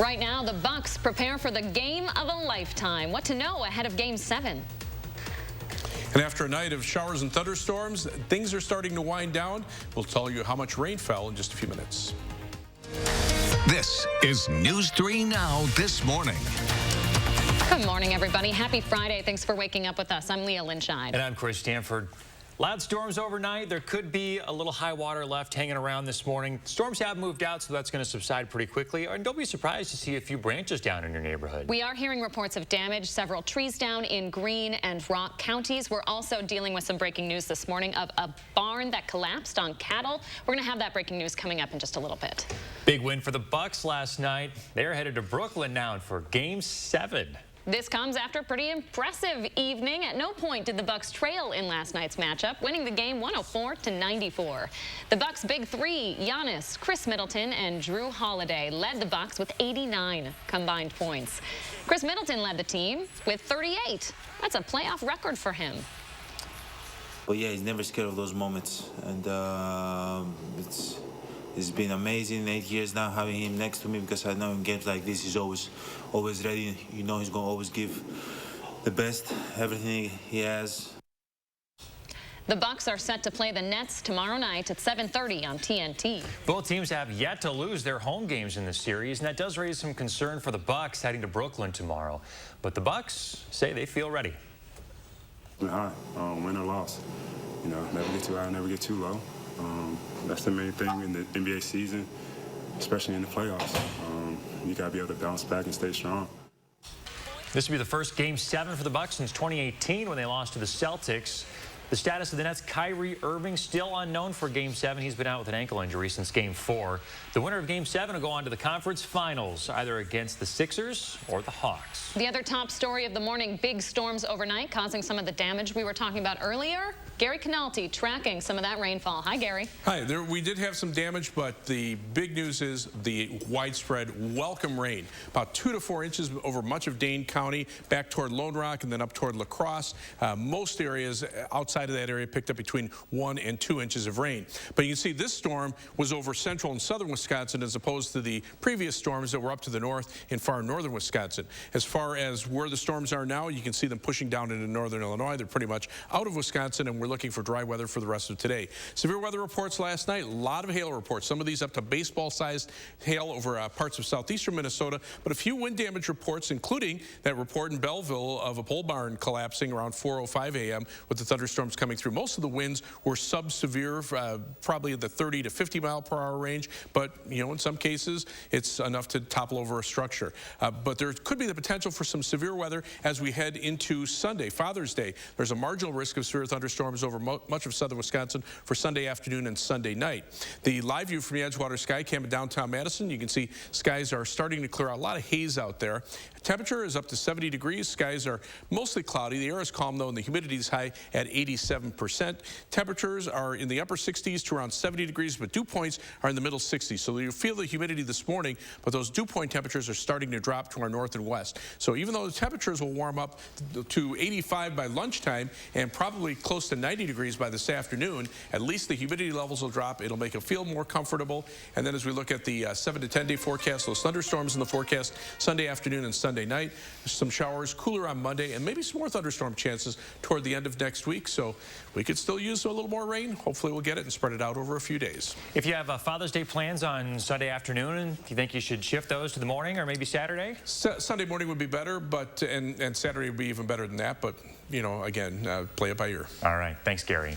Right now, the Bucks prepare for the game of a lifetime. What to know ahead of Game 7. And after a night of showers and thunderstorms, things are starting to wind down. We'll tell you how much rain fell in just a few minutes. This is News 3 Now this morning. Good morning, everybody. Happy Friday. Thanks for waking up with us. I'm Leah Lynchide. And I'm Chris Stanford. Loud storms overnight. There could be a little high water left hanging around this morning. Storms have moved out, so that's going to subside pretty quickly. And don't be surprised to see a few branches down in your neighborhood. We are hearing reports of damage, several trees down in Greene and Rock counties. We're also dealing with some breaking news this morning of a barn that collapsed on cattle. We're going to have that breaking news coming up in just a little bit. Big win for the Bucks last night. They're headed to Brooklyn now for Game 7. This comes after a pretty impressive evening. At no point did the Bucks trail in last night's matchup, winning the game 104-94. The Bucks' big three, Giannis, Chris Middleton, and Drew Holiday, led the Bucks with 89 combined points. Chris Middleton led the team with 38. That's a playoff record for him. But yeah, he's never scared of those moments, and it's been amazing 8 years now having him next to me, because I know in games like this he's always ready. You know he's going to always give the best, everything he has. The Bucks are set to play the Nets tomorrow night at 7:30 on TNT. Both teams have yet to lose their home games in this series, and that does raise some concern for the Bucks heading to Brooklyn tomorrow. But the Bucks say they feel ready. Win or loss. You know, never get too high, never get too low. That's the main thing in the NBA season, especially in the playoffs. You got to be able to bounce back and stay strong. This will be the first Game 7 for the Bucks since 2018 when they lost to the Celtics. The status of the Nets' Kyrie Irving still unknown for Game 7. He's been out with an ankle injury since Game 4. The winner of Game 7 will go on to the conference finals, either against the Sixers or the Hawks. The other top story of the morning, big storms overnight causing some of the damage we were talking about earlier. Gary Canalti tracking some of that rainfall. Hi, Gary. Hi. We did have some damage, but the big news is the widespread welcome rain. About 2 to 4 inches over much of Dane County, back toward Lone Rock and then up toward La Crosse. Most areas outside of that area picked up between 1 and 2 inches of rain. But you can see this storm was over central and southern Wisconsin as opposed to the previous storms that were up to the north in far northern Wisconsin. As far as where the storms are now, you can see them pushing down into northern Illinois. They're pretty much out of Wisconsin, and we're looking for dry weather for the rest of today. Severe weather reports last night, a lot of hail reports. Some of these up to baseball-sized hail over parts of southeastern Minnesota, but a few wind damage reports, including that report in Belleville of a pole barn collapsing around 4:05 a.m. with the thunderstorms coming through. Most of the winds were sub-severe, probably in the 30 to 50 mile per hour range, but you know, in some cases it's enough to topple over a structure. But there could be the potential for some severe weather as we head into Sunday, Father's Day. There's a marginal risk of severe thunderstorms over much of southern Wisconsin for Sunday afternoon and Sunday night. The live view from the Edgewater Sky Cam in downtown Madison, you can see skies are starting to clear out. A lot of haze out there. Temperature is up to 70 degrees. Skies are mostly cloudy. The air is calm though, and the humidity is high at 87%. Temperatures are in the upper 60s to around 70 degrees, but dew points are in the middle 60s. So you feel the humidity this morning, but those dew point temperatures are starting to drop to our north and west. So even though the temperatures will warm up to 85 by lunchtime and probably close to 90 degrees by this afternoon, at least the humidity levels will drop. It'll make it feel more comfortable. And then as we look at the 7 to 10 day forecast, those thunderstorms in the forecast Sunday afternoon and Sunday night. Some showers, cooler on Monday, and maybe some more thunderstorm chances toward the end of next week. So we could still use a little more rain. Hopefully we'll get it and spread it out over a few days. If you have Father's Day plans on Sunday afternoon, do you think you should shift those to the morning or maybe Saturday? Sunday morning would be better, but and Saturday would be even better than that. But, you know, again, play it by ear. All right. Thanks, Gary.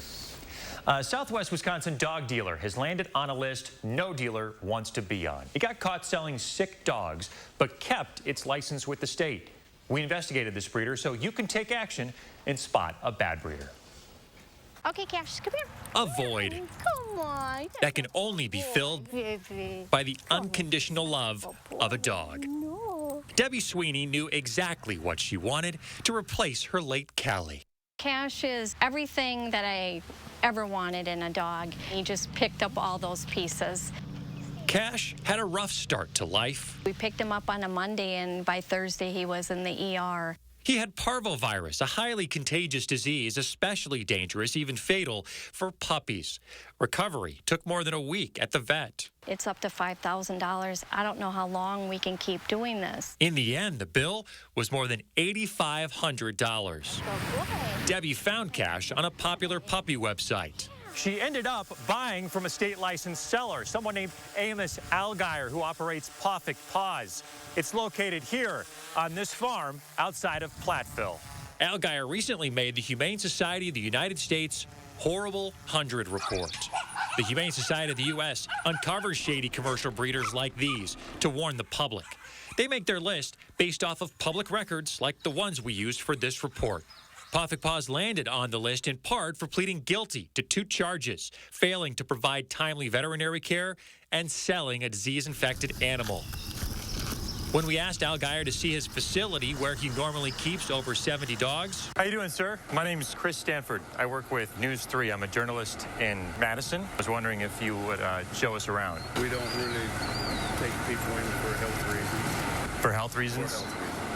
Southwest Wisconsin dog dealer has landed on a list no dealer wants to be on. It got caught selling sick dogs, but kept its license with the state. We investigated this breeder so you can take action and spot a bad breeder. Okay, Cash, come here. A void Come on. that can only be filled by the unconditional love of a dog. No. Debbie Sweeney knew exactly what she wanted to replace her late Callie. Cash is everything that I ever wanted in a dog. He just picked up all those pieces. Cash had a rough start to life. We picked him up on a Monday, and by Thursday he was in the ER. He had parvovirus, a highly contagious disease, especially dangerous, even fatal, for puppies. Recovery took more than a week at the vet. It's up to $5,000. I don't know how long we can keep doing this. In the end, the bill was more than $8,500. Debbie found cash on a popular puppy website. She ended up buying from a state-licensed seller, someone named Amos Allgaier, who operates Perfect Paws. It's located here on this farm outside of Platteville. Allgaier recently made the Humane Society of the United States Horrible 100 report. The Humane Society of the U.S. uncovers shady commercial breeders like these to warn the public. They make their list based off of public records like the ones we used for this report. Perfect Paws landed on the list in part for pleading guilty to 2 charges, failing to provide timely veterinary care and selling a disease-infected animal. When we asked Allgaier to see his facility where he normally keeps over 70 dogs. How you doing, sir? My name is Chris Stanford. I work with News 3. I'm a journalist in Madison. I was wondering if you would show us around. We don't really take people in for health reasons. For health reasons? For health reasons.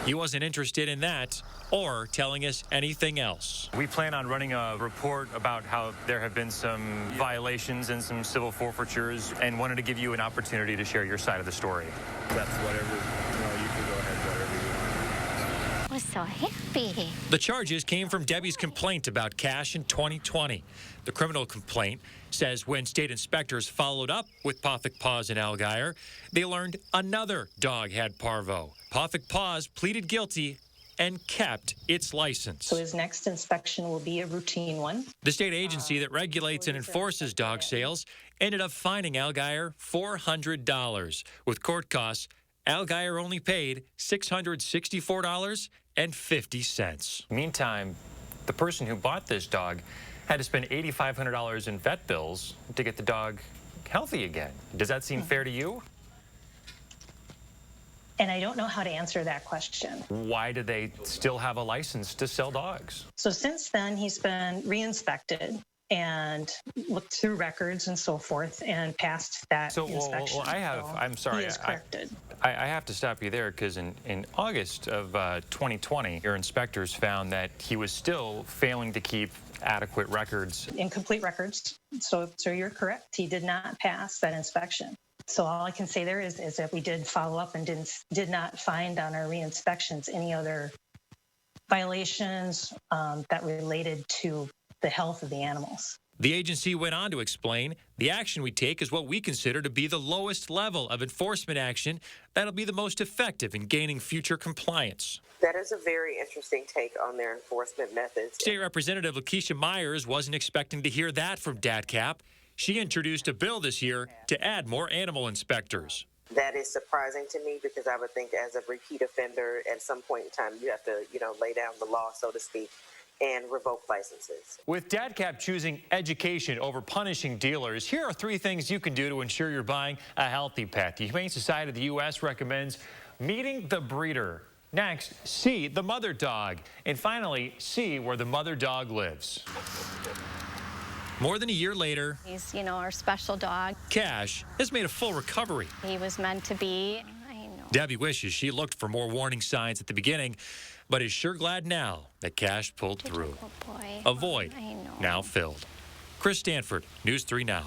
He wasn't interested in that or telling us anything else. We plan on running a report about how there have been some violations and some civil forfeitures, and wanted to give you an opportunity to share your side of the story. That's whatever. You can go ahead, whatever you want. I was so happy. The charges came from Debbie's complaint about cash in 2020. The criminal complaint says when state inspectors followed up with Perfect Paws and Allgaier, they learned another dog had parvo. Perfect Paws pleaded guilty and kept its license. So his next inspection will be a routine one. The state agency that regulates and enforces dog sales ended up fining Allgaier $400. With court costs, Allgaier only paid $664.50. Meantime, the person who bought this dog had to spend $8,500 in vet bills to get the dog healthy again. Does that seem fair to you? And I don't know how to answer that question. Why do they still have a license to sell dogs? So since then, he's been re-inspected and looked through records and so forth and passed that inspection. I'm sorry. He is corrected. I have to stop you there because in August of 2020, your inspectors found that he was still failing to keep adequate records. Incomplete records. So you're correct. He did not pass that inspection. So all I can say there is that we did follow up and did not find on our re-inspections any other violations that related to the health of the animals. The agency went on to explain the action we take is what we consider to be the lowest level of enforcement action that'll be the most effective in gaining future compliance. That is a very interesting take on their enforcement methods. State Representative Lakeisha Myers wasn't expecting to hear that from DATCAP. She introduced a bill this year to add more animal inspectors. That is surprising to me because I would think as a repeat offender, at some point in time, you have to, lay down the law, so to speak, and revoke licenses. With DATCAP choosing education over punishing dealers, here are 3 things you can do to ensure you're buying a healthy pet. The Humane Society of the U.S. recommends meeting the breeder. Next, see the mother dog. And finally, see where the mother dog lives. More than a year later, He's, our special dog. Cash has made a full recovery. He was meant to be. I know. Debbie wishes she looked for more warning signs at the beginning, but is sure glad now that Cash pulled through. Oh, boy. A void now filled. Chris Stanford, News 3 Now.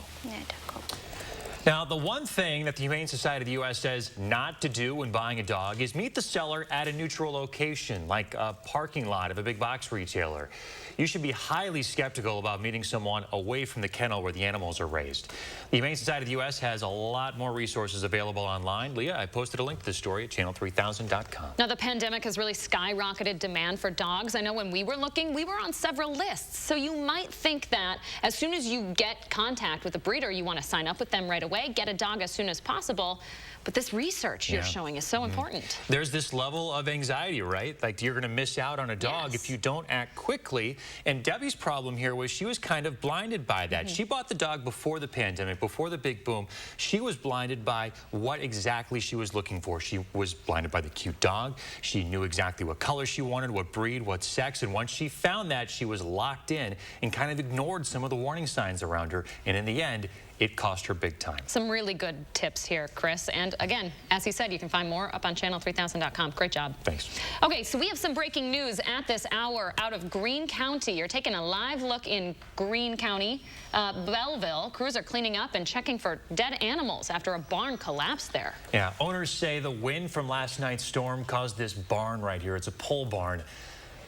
Now, the one thing that the Humane Society of the U.S. says not to do when buying a dog is meet the seller at a neutral location, like a parking lot of a big box retailer. You should be highly skeptical about meeting someone away from the kennel where the animals are raised. The Humane Society of the U.S. has a lot more resources available online. Leah, I posted a link to this story at channel3000.com. Now, the pandemic has really skyrocketed demand for dogs. I know when we were looking, we were on several lists. So you might think that as soon as you get contact with a breeder, you want to sign up with them right away, get a dog as soon as possible. But this research you're showing is so important. There's this level of anxiety, right? Like you're going to miss out on a dog if you don't act quickly. And Debbie's problem here was she was kind of blinded by that. She bought the dog before the pandemic, before the big boom. She was blinded by what exactly she was looking for. She was blinded by the cute dog. She knew exactly what color she wanted, what breed, what sex. And once she found that, she was locked in and kind of ignored some of the warning signs around her. And in the end, it cost her big time. Some really good tips here, Chris. And again, as he said, you can find more up on channel3000.com. Great job. Thanks. Okay, so we have some breaking news at this hour out of Greene County. You're taking a live look in Greene County, Belleville. Crews are cleaning up and checking for dead animals after a barn collapsed there. Yeah, owners say the wind from last night's storm caused this barn right here, it's a pole barn,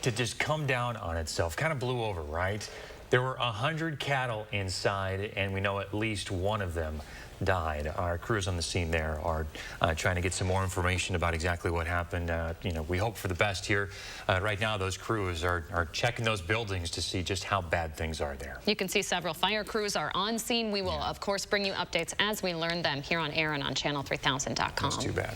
to just come down on itself. Kind of blew over, right? There were 100 cattle inside, and we know at least one of them died. Our crews on the scene there are trying to get some more information about exactly what happened. You know, we hope for the best here. Right now, those crews are checking those buildings to see just how bad things are there. You can see several fire crews are on scene. We will, of course, bring you updates as we learn them here on air and on channel3000.com. That's too bad.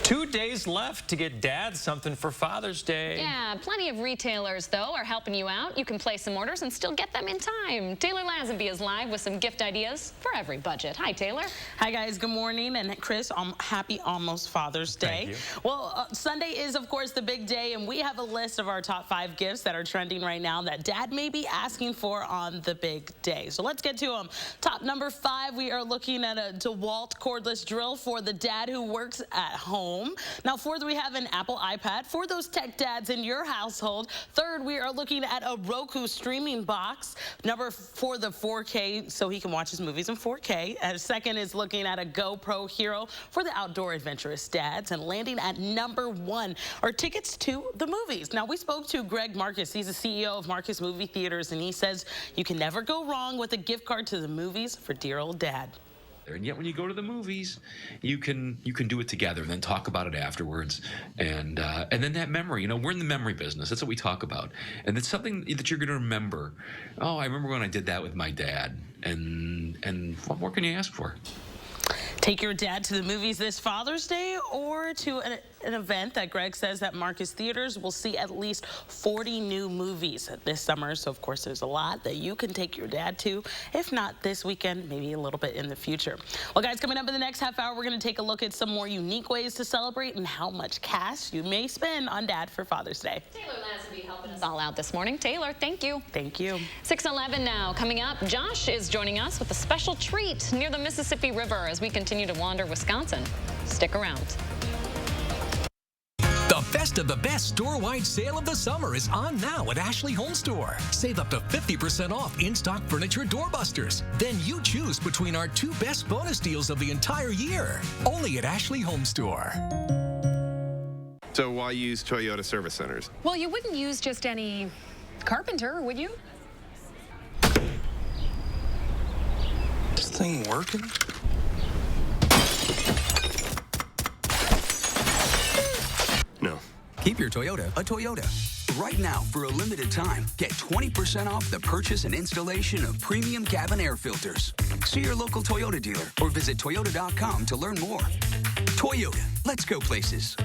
2 days left to get Dad something for Father's Day. Yeah, plenty of retailers, though, are helping you out. You can place some orders and still get them in time. Taylor Lazenby is live with some gift ideas for every budget. Hi, Taylor. Hi, guys. Good morning. And Chris, happy almost Father's Day. Thank you. Well, Sunday is, of course, the big day, and we have a list of our top 5 gifts that are trending right now that Dad may be asking for on the big day. So let's get to them. Top number 5, we are looking at a DeWalt cordless drill for the dad who works at home. Now, fourth, we have an Apple iPad for those tech dads in your household. Third, we are looking at a Roku streaming box. Number 4, the 4K, so he can watch his movies in 4K. And second is looking at a GoPro Hero for the outdoor adventurous dads. And landing at number 1 are tickets to the movies. Now, we spoke to Greg Marcus. He's the CEO of Marcus Movie Theaters, and he says you can never go wrong with a gift card to the movies for dear old dad. And yet when you go to the movies, you can do it together and then talk about it afterwards. And then that memory, you know, we're in the memory business. That's what we talk about. And it's something that you're going to remember. Oh, I remember when I did that with my dad. And what more can you ask for? Take your dad to the movies this Father's Day or to an event that Greg says that Marcus Theaters will see at least 40 new movies this summer. So, of course, there's a lot that you can take your dad to. If not this weekend, maybe a little bit in the future. Well, guys, coming up in the next half hour, we're going to take a look at some more unique ways to celebrate and how much cash you may spend on Dad for Father's Day. Taylor Lazenby helping us all out this morning. Taylor, thank you. Thank you. 6:11 now. Coming up, Josh is joining us with a special treat near the Mississippi River as we continue to wander Wisconsin. Stick around. The best of the best store-wide sale of the summer is on now at Ashley Home Store. Save up to 50% off in-stock furniture doorbusters. Then you choose between our 2 best bonus deals of the entire year. Only at Ashley Home Store. So why use Toyota Service Centers? Well, you wouldn't use just any carpenter, would you? This thing working? No. Keep your Toyota a Toyota. Right now, for a limited time, get 20% off the purchase and installation of premium cabin air filters. See your local Toyota dealer or visit Toyota.com to learn more. Toyota, let's go places.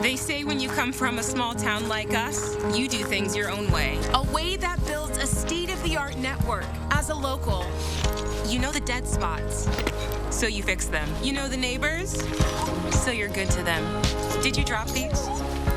They say when you come from a small town like us, you do things your own way. A way that builds a state-of-the-art network. As a local, you know the dead spots, so you fix them. You know the neighbors, so you're good to them. Did you drop these?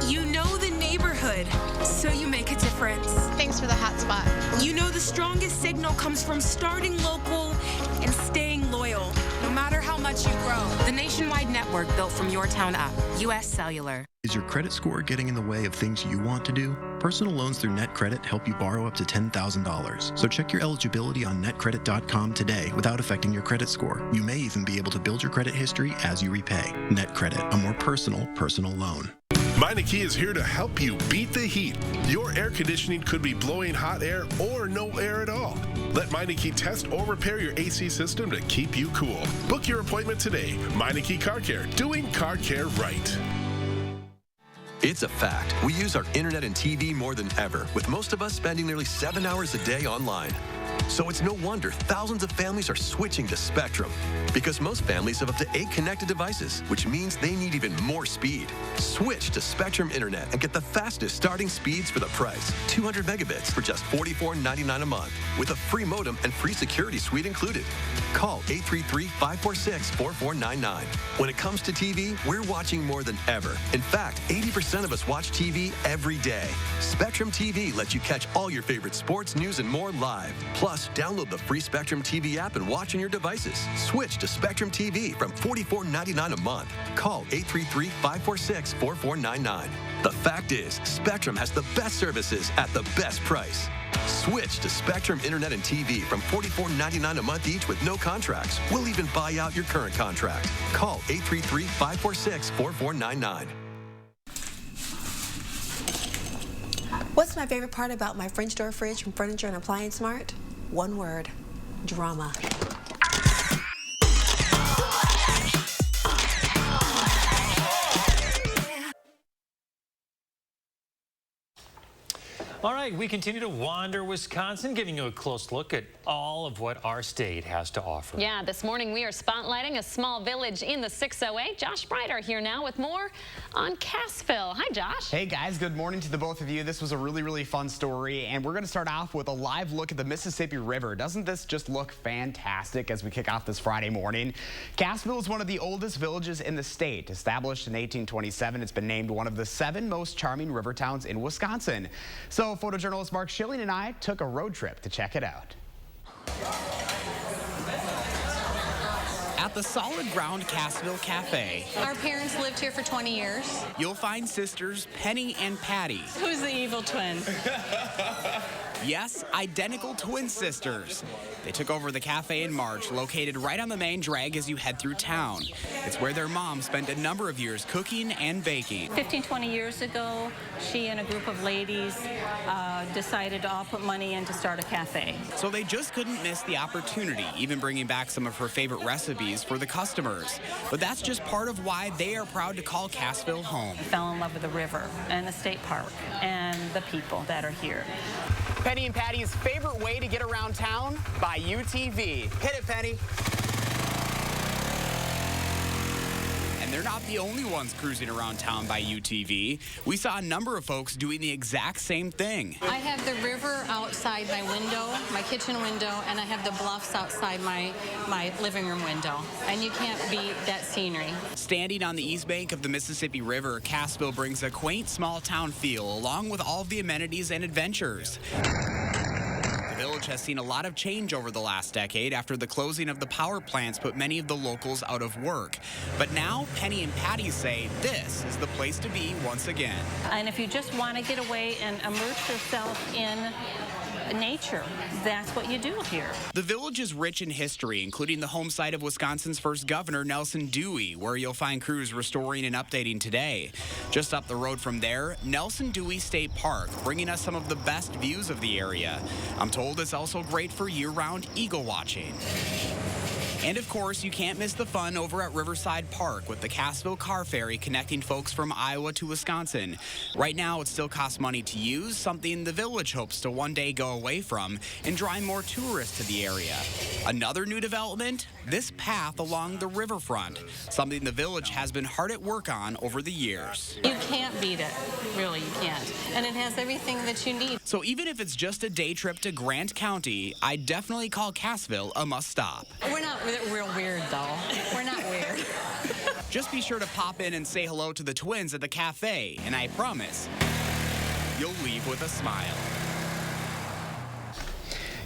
You know the neighborhood, so you make a difference. Thanks for the hot spot. You know the strongest signal comes from starting local and staying loyal, no matter how much you grow. The nationwide network built from your town up. U.S. Cellular. Is your credit score getting in the way of things you want to do? Personal loans through NetCredit help you borrow up to $10,000. So check your eligibility on netcredit.com today without affecting your credit score. You may even be able to build your credit history as you repay. NetCredit, a more personal loan. Meineke is here to help you beat the heat. Your air conditioning could be blowing hot air or no air at all. Let Meineke test or repair your AC system to keep you cool. Book your appointment today. Meineke Car Care, doing car care right. It's a fact. We use our internet and TV more than ever, with most of us spending nearly 7 hours a day online. So it's no wonder thousands of families are switching to Spectrum, because most families have up to 8 connected devices, which means they need even more speed. Switch to Spectrum Internet and get the fastest starting speeds for the price. 200 megabits for just $44.99 a month, with a free modem and free security suite included. Call 833-546-4499. When it comes to TV, we're watching more than ever. In fact, 80% of us watch TV every day. Spectrum TV lets you catch all your favorite sports, news, and more live. Plus, Plus, download the free Spectrum TV app and watch on your devices. Switch to Spectrum TV from $44.99 a month. Call 833-546-4499. The fact is, Spectrum has the best services at the best price. Switch to Spectrum Internet and TV from $44.99 a month each with no contracts. We'll even buy out your current contract. Call 833-546-4499. What's my favorite part about my French door fridge from Furniture and Appliance Mart? One word: drama. All right, we continue to wander Wisconsin, giving you a close look at all of what our state has to offer. Yeah, this morning we are spotlighting a small village in the 608. Josh Breider here now with more on Cassville. Hi, Josh. Hey, guys. Good morning to the both of you. This was a really, really fun story, and we're going to start off with a live look at the Mississippi River. Doesn't this just look fantastic as we kick off this Friday morning? Cassville is one of the oldest villages in the state. Established in 1827, it's been named one of the 7 most charming river towns in Wisconsin. So photojournalist Mark Schilling and I took a road trip to check it out. At the Solid Ground Cassville Cafe, our parents lived here for 20 years. You'll find sisters Penny and Patty. Who's the evil twin? Yes, identical twin sisters. They took over the cafe in March, located right on the main drag as you head through town. It's where their mom spent a number of years cooking and baking. 15, 20 years ago, she and a group of ladies decided to all put money in to start a cafe. So they just couldn't miss the opportunity, even bringing back some of her favorite recipes for the customers. But that's just part of why they are proud to call Cassville home. I fell in love with the river and the state park and the people that are here. Penny and Patty's favorite way to get around town? By UTV. Hit it, Penny. And they're not the only ones cruising around town by UTV. We saw a number of folks doing the exact same thing. I have the river outside my window, my kitchen window, and I have the bluffs outside my living room window. And you can't beat that scenery. Standing on the east bank of the Mississippi River, Cassville brings a quaint small town feel, along with all of the amenities and adventures. The village has seen a lot of change over the last decade after the closing of the power plants put many of the locals out of work. But now, Penny and Patty say this is the place to be once again. And if you just want to get away and immerse yourself in nature, that's what you do here. The village is rich in history, including the home site of Wisconsin's first governor, Nelson Dewey, where you'll find crews restoring and updating today. Just up the road from there, Nelson Dewey State Park, bringing us some of the best views of the area. I'm told it's also great for year-round eagle watching. And of course, you can't miss the fun over at Riverside Park with the Cassville Car Ferry connecting folks from Iowa to Wisconsin. Right now, it still costs money to use, something the village hopes to one day go away from and drawing more tourists to the area. Another new development, this path along the riverfront, something the village has been hard at work on over the years. You can't beat it, really, you can't. And it has everything that you need. So even if it's just a day trip to Grant County, I definitely call Cassville a must-stop. We're not real weird, though. We're not weird. Just be sure to pop in and say hello to the twins at the cafe, and I promise, you'll leave with a smile.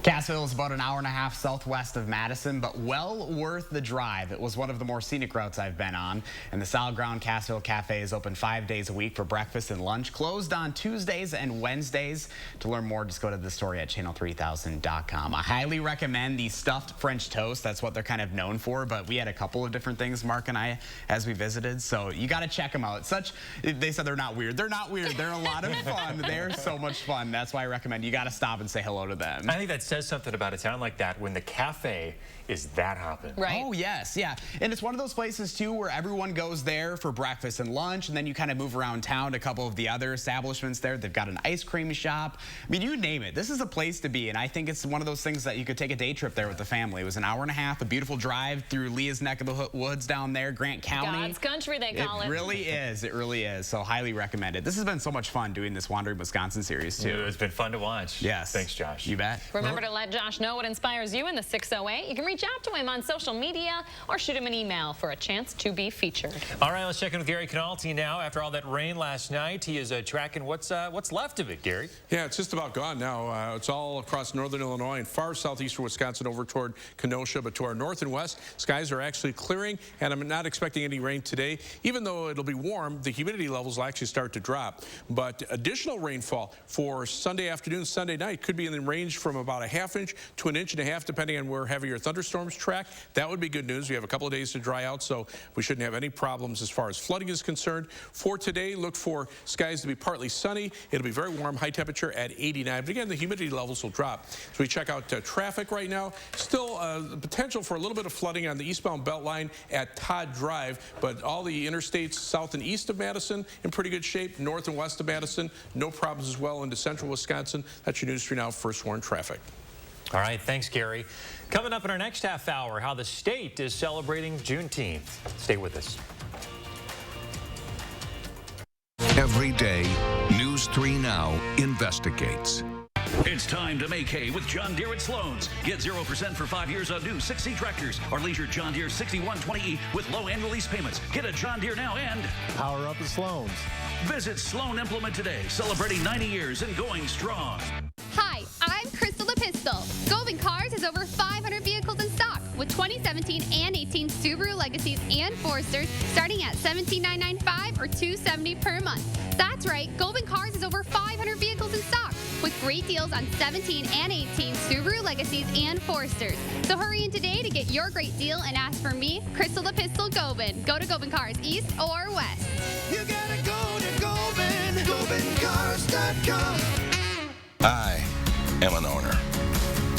Cassville is about an hour and a half southwest of Madison, but well worth the drive. It was one of the more scenic routes I've been on. And the Solid Ground Cassville Cafe is open 5 days a week for breakfast and lunch, closed on Tuesdays and Wednesdays. To learn more, just go to the story at channel3000.com. I highly recommend the stuffed French toast. That's what they're kind of known for, but we had a couple of different things, Mark and I, as we visited. So you got to check them out. They said they're not weird. They're not weird. They're a lot of fun. They're so much fun. That's why I recommend you got to stop and say hello to them. I think that's says something about a town like that when the cafe is that hopping. Right. Oh, yes, yeah. And it's one of those places, too, where everyone goes there for breakfast and lunch, and then you kind of move around town to a couple of the other establishments there. They've got an ice cream shop. I mean, you name it. This is a place to be, and I think it's one of those things that you could take a day trip there with the family. It was an hour and a half, a beautiful drive through Leah's neck of the woods down there, Grant County. God's country, they call it. It really is. It really is. So highly recommend it. This has been so much fun doing this Wandering Wisconsin series, too. It's been fun to watch. Yes. Thanks, Josh. You bet. Remember to let Josh know what inspires you in the 608. You can reach reach out to him on social media or shoot him an email for a chance to be featured. All right, let's check in with Gary Canalti now. After all that rain last night, he is tracking what's left of it, Gary. Yeah, it's just about gone now. It's all across northern Illinois and far southeastern Wisconsin over toward Kenosha, but to our north and west, skies are actually clearing, and I'm not expecting any rain today. Even though it'll be warm, the humidity levels will actually start to drop. But additional rainfall for Sunday afternoon, Sunday night could be in the range from about a ½ inch to an 1.5 inches, depending on where heavier thunderstorms track. That would be good news. We have a couple of days to dry out, so we shouldn't have any problems as far as flooding is concerned. For today, look for skies to be partly sunny. It'll be very warm, high temperature at 89. But again, the humidity levels will drop. So we check out traffic right now. Still the potential for a little bit of flooding on the eastbound Beltline at Todd Drive, but all the interstates south and east of Madison in pretty good shape. North and west of Madison, no problems as well into central Wisconsin. That's your News 3 Now First Warn traffic. All right, thanks, Gary. Coming up in our next half hour, how the state is celebrating Juneteenth. Stay with us. Every day, News 3 Now investigates. It's time to make hay with John Deere at Sloan's. Get 0% for 5 years on new 6C tractors or leisure John Deere 6120E with low annual lease payments. Get a John Deere now and power up at Sloan's. Visit Sloan Implement today, celebrating 90 years and going strong. Hi, I'm Crystal the Pistol. Goldman Cars has over 500 vehicles in stock with 2017 and 18 Subaru Legacies and Foresters starting at $17,995 or $270 per month. That's right, Goldman Cars has over 500 vehicles in stock with great deals on 17 and 18 Subaru Legacies and Foresters. So hurry in today to get your great deal and ask for me, Crystal the Pistol Goldman. Go to Goldman Cars East or West. You gotta go to Goldman, GoldmanCars.com. I am an owner.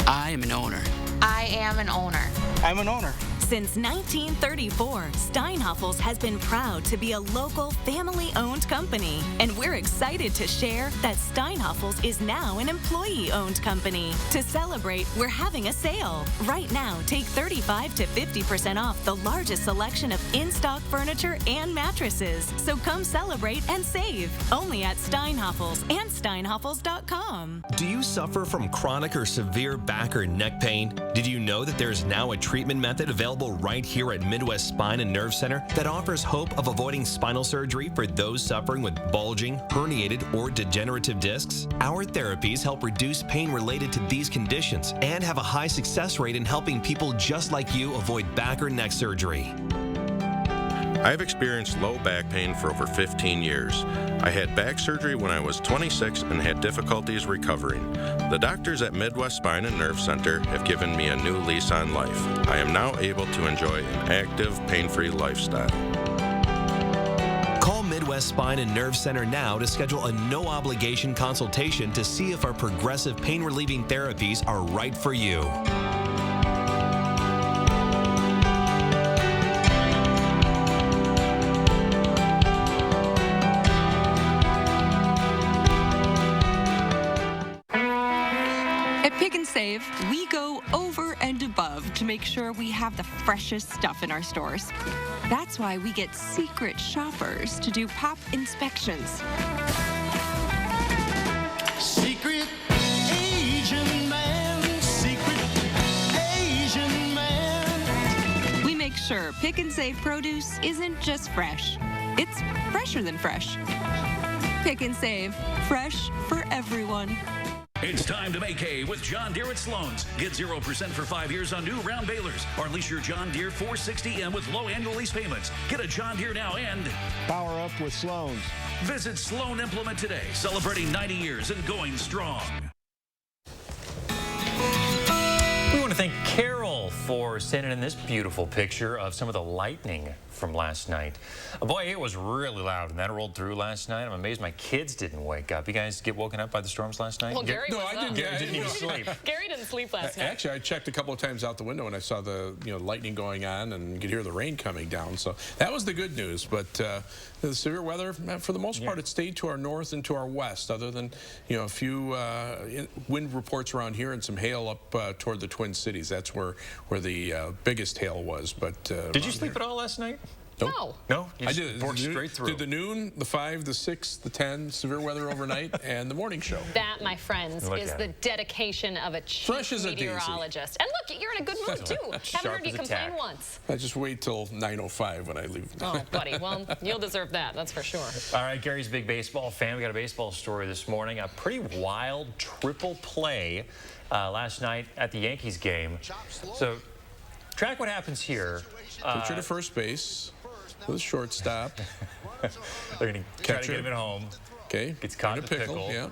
I am an owner. I am an owner. I'm an owner. Since 1934, Steinhoffels has been proud to be a local, family-owned company. And we're excited to share that Steinhoffels is now an employee-owned company. To celebrate, we're having a sale. Right now, take 35 to 50% off the largest selection of in-stock furniture and mattresses. So come celebrate and save. Only at Steinhoffels and Steinhoffels.com. Do you suffer from chronic or severe back or neck pain? Did you know that there's now a treatment method available right here at Midwest Spine and Nerve Center that offers hope of avoiding spinal surgery for those suffering with bulging, herniated, or degenerative discs? Our therapies help reduce pain related to these conditions and have a high success rate in helping people just like you avoid back or neck surgery. I've experienced low back pain for over 15 years. I had back surgery when I was 26 and had difficulties recovering. The doctors at Midwest Spine and Nerve Center have given me a new lease on life. I am now able to enjoy an active, pain-free lifestyle. Call Midwest Spine and Nerve Center now to schedule a no-obligation consultation to see if our progressive pain-relieving therapies are right for you. Save, we go over and above to make sure we have the freshest stuff in our stores. That's why we get secret shoppers to do pop inspections. Secret Asian man, secret Asian man. We make sure Pick and Save produce isn't just fresh, it's fresher than fresh. Pick and Save, fresh for everyone. It's time to make hay with John Deere at Sloan's. Get 0% for 5 years on new round balers or lease your John Deere 460M with low annual lease payments. Get a John Deere now and power up with Sloan's. Visit Sloan Implement today, celebrating 90 years and going strong. We want to thank Carol for sending in this beautiful picture of some of the lightning from last night. Boy, it was really loud, and that rolled through last night. I'm amazed my kids didn't wake up. You guys get woken up by the storms last night? Well, Gary was I didn't. Gary didn't even sleep. Gary didn't sleep last night. Actually, I checked a couple of times out the window, and I saw the lightning going on, and you could hear the rain coming down. So that was the good news. But the severe weather, for the most part, it stayed to our north and to our west. Other than a few wind reports around here and some hail up toward the Twin Cities. That's where the biggest hail was. But did you sleep at all last night? Nope. No? You I just did. worked straight through. Did the noon, the 5, the 6, the 10, severe weather overnight, and the morning show. That, my friends, is the dedication of a chief meteorologist. And look, you're in a good mood, too. Haven't heard you complain once. I just wait till 9:05 when I leave. Oh, buddy. Well, you'll deserve that. That's for sure. All right, Gary's a big baseball fan. We got a baseball story this morning. A pretty wild triple play last night at the Yankees game. So, track what happens here. Pitcher to first base with a shortstop. They're going to try to get him at home. Okay. Gets caught in a pickle. Yeah.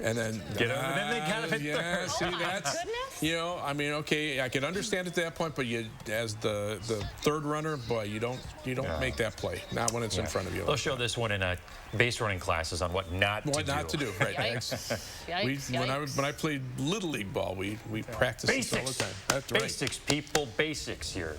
And then get him, and then they kind of hit third. See, that's, you know, I mean, okay, I can understand at that point, but you, as the third runner, boy, you don't make that play. Not when it's in front of you. They'll show this one in base running classes on what not to do. Right. When I played Little League ball, we practiced this all the time. That's right. Basics, people, basics here.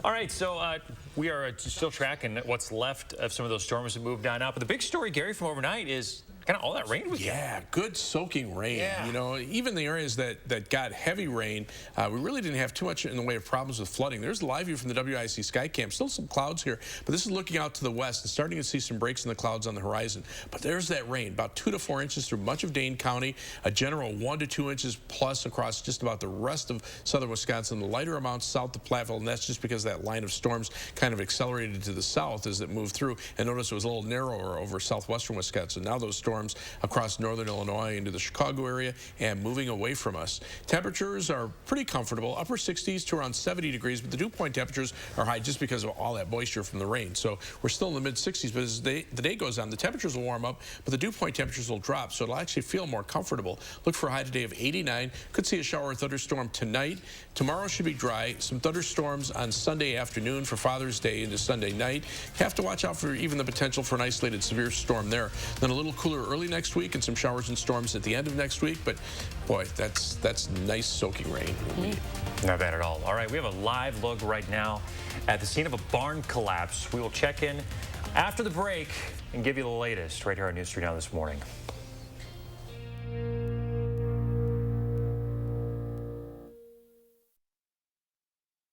All right, so we are still tracking what's left of some of those storms that moved on out. But the big story, Gary, from overnight is kind of all that rain we got. Yeah, good soaking rain. Yeah. You know, even the areas that got heavy rain, we really didn't have too much in the way of problems with flooding. There's a live view from the WISC sky cam. Still some clouds here, but this is looking out to the west and starting to see some breaks in the clouds on the horizon. But there's that rain, about 2 to 4 inches through much of Dane County, a general 1 to 2 inches plus across just about the rest of southern Wisconsin. The lighter amounts south to Platteville, and that's just because that line of storms kind of accelerated to the south as it moved through. And notice it was a little narrower over southwestern Wisconsin. Now those storms across northern Illinois into the Chicago area and moving away from us. Temperatures are pretty comfortable, upper 60s to around 70 degrees, but the dew point temperatures are high just because of all that moisture from the rain. So we're still in the mid 60s, but as the day goes on, the temperatures will warm up, but the dew point temperatures will drop, so it'll actually feel more comfortable. Look for a high today of 89. Could see a shower or thunderstorm tonight. Tomorrow should be dry. Some thunderstorms on Sunday afternoon for Father's Day into Sunday night. Have to watch out for even the potential for an isolated severe storm there. Then a little cooler early next week and some showers and storms at the end of next week. But boy, that's nice soaking rain. Not bad at all. All right, we have a live look right now at the scene of a barn collapse. We will check in after the break and give you the latest right here on News 3 Now this morning.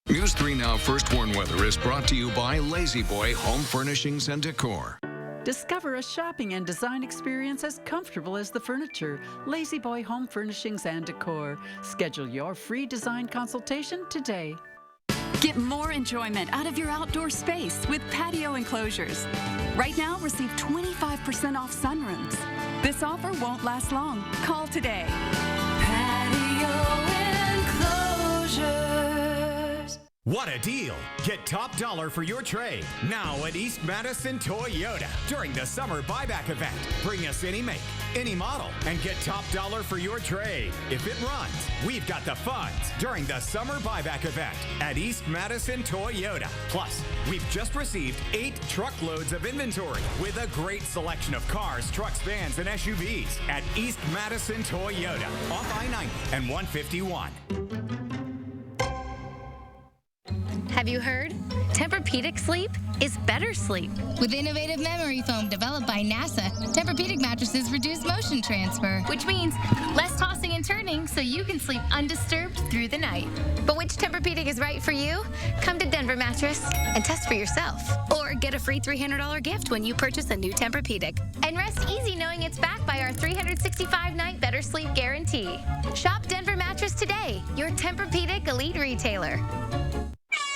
News 3 Now First Warn Weather is brought to you by Lazy Boy Home Furnishings and Decor. Discover a shopping and design experience as comfortable as the furniture. Lazy Boy Home Furnishings and Decor. Schedule your free design consultation today. Get more enjoyment out of your outdoor space with patio enclosures. Right now, receive 25% off sunrooms. This offer won't last long. Call today. Patio enclosures. What a deal! Get top dollar for your trade now at East Madison Toyota during the summer buyback event. Bring us any make, any model, and get top dollar for your trade. If it runs, we've got the funds during the summer buyback event at East Madison Toyota. Plus, we've just received 8 truckloads of inventory with a great selection of cars, trucks, vans, and SUVs at East Madison Toyota off I-90 and 151. Have you heard? Tempur-Pedic sleep is better sleep. With innovative memory foam developed by NASA, Tempur-Pedic mattresses reduce motion transfer, Which means less tossing and turning so you can sleep undisturbed through the night. But which Tempur-Pedic is right for you? Come to Denver Mattress and test for yourself. Or get a free $300 gift when you purchase a new Tempur-Pedic. And rest easy knowing it's backed by our 365-night better sleep guarantee. Shop Denver Mattress today, your Tempur-Pedic elite retailer.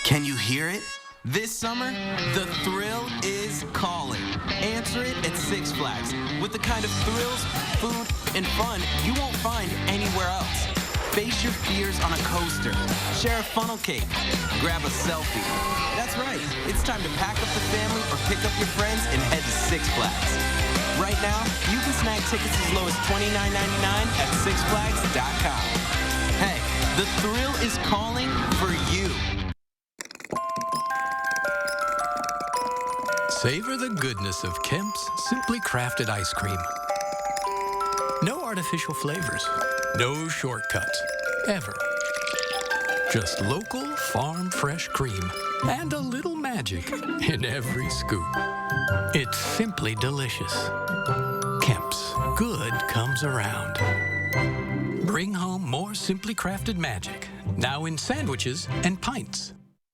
Can you hear it? This summer, the thrill is calling. Answer it at Six Flags with the kind of thrills, food, and fun you won't find anywhere else. Face your fears on a coaster, share a funnel cake, grab a selfie. That's right, it's time to pack up the family or pick up your friends and head to Six Flags. Right now, you can snag tickets as low as $29.99 at sixflags.com. Hey, the thrill is calling for you. Savor the goodness of Kemp's Simply Crafted ice cream. No artificial flavors, no shortcuts, ever. Just local farm fresh cream and a little magic in every scoop. It's simply delicious. Kemp's, good comes around. Bring home more Simply Crafted magic, now in sandwiches and pints.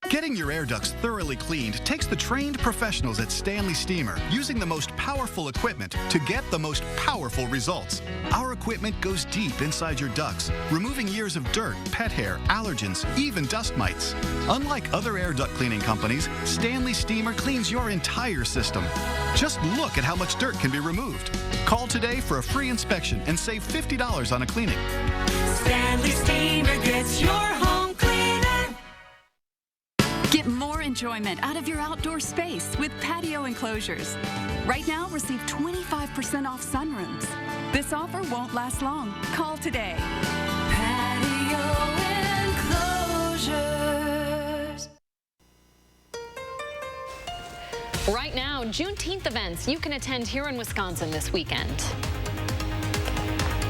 Getting your air ducts thoroughly cleaned takes the trained professionals at Stanley Steamer using the most powerful equipment to get the most powerful results. Our equipment goes deep inside your ducts, removing years of dirt, pet hair, allergens, even dust mites. Unlike other air duct cleaning companies, Stanley Steamer cleans your entire system. Just look at how much dirt can be removed. Call today for a free inspection and save $50 on a cleaning. Stanley Steamer gets your home cleaner. Get more enjoyment out of your outdoor space with patio enclosures. Right now, receive 25% off sunrooms. This offer won't last long. Call today. Patio enclosures. Right now, Juneteenth events you can attend here in Wisconsin this weekend.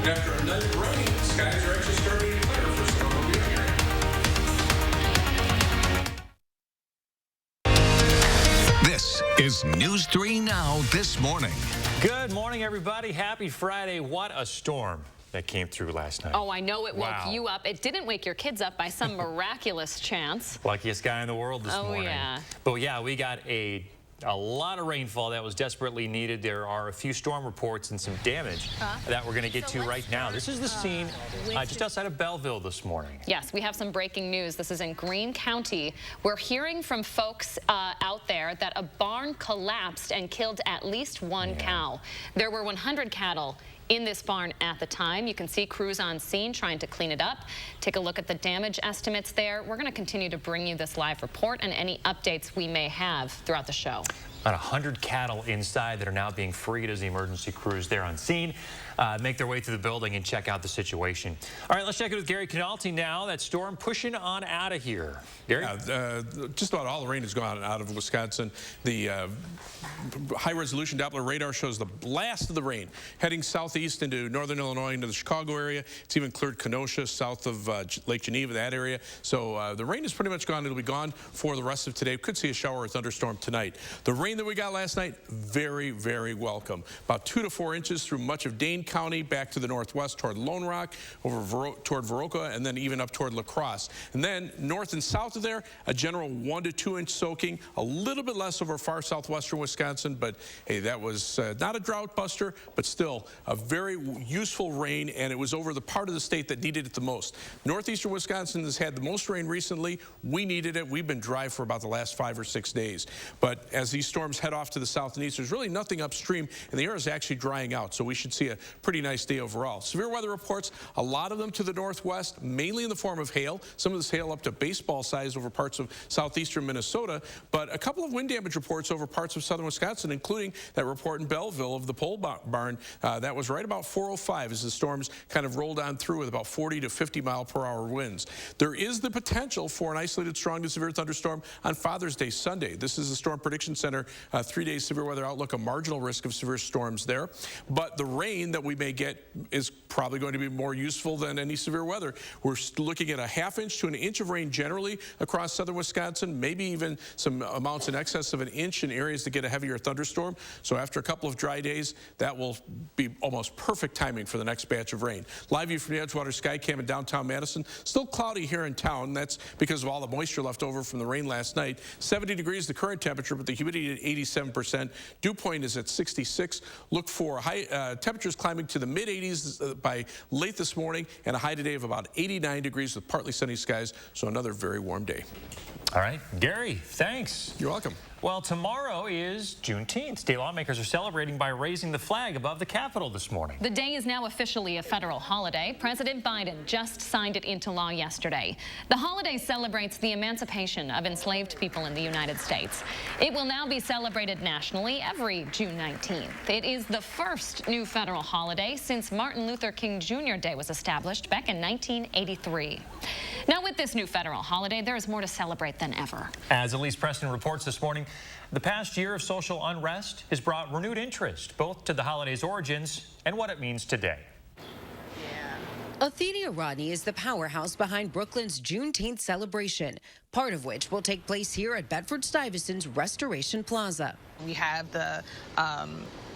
After a night of rain, skies are actually starting to clear for snowmobile here. This is News 3 Now This Morning. Good morning, everybody. Happy Friday. What a storm that came through last night. Oh, I know it woke Wow. you up. It didn't wake your kids up by some miraculous chance. Luckiest guy in the world this morning. Yeah. But yeah, we got a lot of rainfall that was desperately needed. There are a few storm reports and some damage that we're going to get to right now. This is the scene just outside of Belleville this morning. Yes, we have some breaking news. This is in Greene County. We're hearing from folks out there that a barn collapsed and killed at least one cow. There were 100 cattle in this barn at the time. You can see crews on scene trying to clean it up. Take a look at the damage estimates there. We're going to continue to bring you this live report and any updates we may have throughout the show. About 100 cattle inside that are now being freed as the emergency crews there on scene make their way through the building and check out the situation. All right, let's check it with Gary Canalti now. That storm pushing on out of here. Gary? Yeah, just about all the rain has gone out of Wisconsin. The high-resolution Doppler radar shows the last of the rain heading southeast into northern Illinois, into the Chicago area. It's even cleared Kenosha, south of Lake Geneva, that area. So the rain is pretty much gone. It'll be gone for the rest of today. Could see a shower or thunderstorm tonight. The rain that we got last night, very, very welcome. About 2 to 4 inches through much of Dane County, back to the northwest toward Lone Rock, over toward Viroqua, and then even up toward La Crosse. And then north and south of there, a general 1 to 2 inch soaking, a little bit less over far southwestern Wisconsin, but hey, that was not a drought buster, but still a very useful rain, and it was over the part of the state that needed it the most. Northeastern Wisconsin has had the most rain recently. We needed it. We've been dry for about the last 5 or 6 days. But as these storms head off to the south and east, there's really nothing upstream, and the air is actually drying out, so we should see a pretty nice day overall. Severe weather reports, a lot of them to the northwest, mainly in the form of hail. Some of this hail up to baseball size over parts of southeastern Minnesota, but a couple of wind damage reports over parts of southern Wisconsin, including that report in Belleville of the pole barn. That was right about 4:05 as the storms kind of rolled on through with about 40 to 50 mile per hour winds. There is the potential for an isolated strong to severe thunderstorm on Father's Day Sunday. This is the Storm Prediction Center 3-day severe weather outlook, a marginal risk of severe storms there. But the rain that we may get is probably going to be more useful than any severe weather. We're looking at a ½ inch to an inch of rain generally across southern Wisconsin, maybe even some amounts in excess of an inch in areas that get a heavier thunderstorm. So after a couple of dry days, that will be almost perfect timing for the next batch of rain. Live view from the Edgewater Skycam in downtown Madison. Still cloudy here in town. That's because of all the moisture left over from the rain last night. 70 degrees the current temperature, but the humidity at 87%. Dew point is at 66. Look for high temperatures climbing to the mid-80s by late this morning, and a high today of about 89 degrees with partly sunny skies, so another very warm day. All right, Gary, thanks. You're welcome. Well, tomorrow is Juneteenth. State lawmakers are celebrating by raising the flag above the Capitol this morning. The day is now officially a federal holiday. President Biden just signed it into law yesterday. The holiday celebrates the emancipation of enslaved people in the United States. It will now be celebrated nationally every June 19th. It is the first new federal holiday since Martin Luther King Jr. Day was established back in 1983. Now, with this new federal holiday, there is more to celebrate than ever. As Elise Preston reports this morning, the past year of social unrest has brought renewed interest both to the holiday's origins and what it means today. Athenia Rodney is the powerhouse behind Brooklyn's Juneteenth celebration, part of which will take place here at Bedford-Stuyvesant's Restoration Plaza. We have the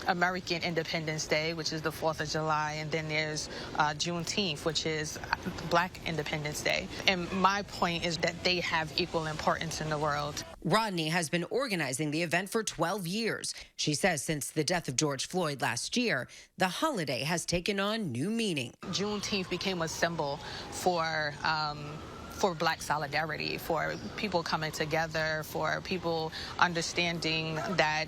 American Independence Day, which is the 4th of July, and then there's Juneteenth, which is Black Independence Day. And my point is that they have equal importance in the world. Rodney has been organizing the event for 12 years. She says since the death of George Floyd last year, the holiday has taken on new meaning. Juneteenth became a symbol for Black solidarity, for people coming together, for people understanding that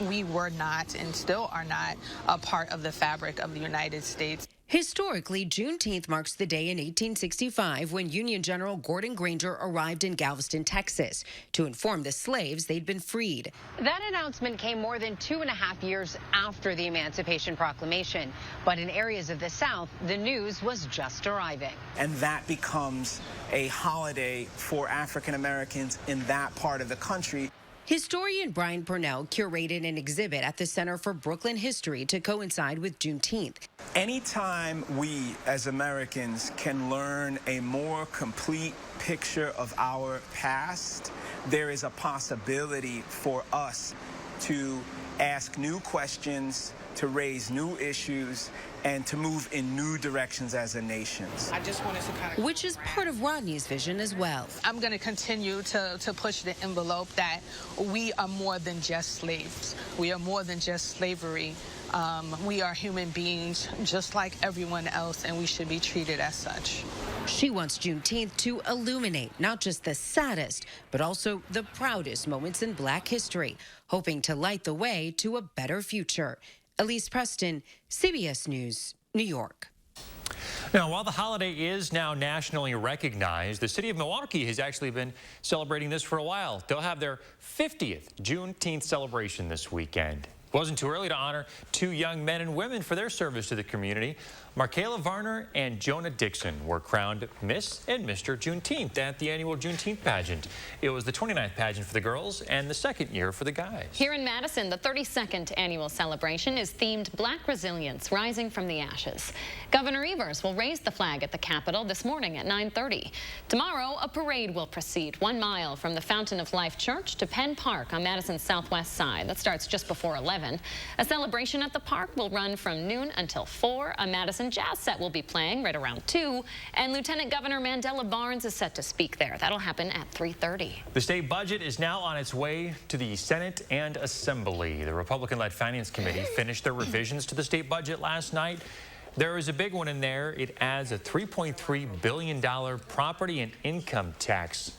we were not and still are not a part of the fabric of the United States. Historically, Juneteenth marks the day in 1865 when Union General Gordon Granger arrived in Galveston, Texas, to inform the slaves they'd been freed. That announcement came more than 2.5 years after the Emancipation Proclamation. But in areas of the South, the news was just arriving. And that becomes a holiday for African Americans in that part of the country. Historian Brian Purnell curated an exhibit at the Center for Brooklyn History to coincide with Juneteenth. Anytime we as Americans can learn a more complete picture of our past, there is a possibility for us to ask new questions, to raise new issues, and to move in new directions as a nation. I just wanted to Which is part of Rodney's vision as well. I'm going to continue to push the envelope that we are more than just slaves. We are more than just slavery. We are human beings just like everyone else, and we should be treated as such. She wants Juneteenth to illuminate not just the saddest, but also the proudest moments in Black history, hoping to light the way to a better future. Elise Preston, CBS News, New York. Now, while the holiday is now nationally recognized, the city of Milwaukee has actually been celebrating this for a while. They'll have their 50th Juneteenth celebration this weekend. It wasn't too early to honor two young men and women for their service to the community. Markayla Varner and Jonah Dixon were crowned Miss and Mr. Juneteenth at the annual Juneteenth pageant. It was the 29th pageant for the girls and the second year for the guys. Here in Madison, the 32nd annual celebration is themed Black Resilience, Rising from the Ashes. Governor Evers will raise the flag at the Capitol this morning at 9:30. Tomorrow, a parade will proceed 1 mile from the Fountain of Life Church to Penn Park on Madison's southwest side. That starts just before 11. A celebration at the park will run from noon until 4. A Madison jazz set will be playing right around 2, and Lieutenant Governor Mandela Barnes is set to speak there. That'll happen at 3:30. The state budget is now on its way to the Senate and Assembly. The Republican-led Finance Committee finished their revisions to the state budget last night. There is a big one in there. It adds a $3.3 billion property and income tax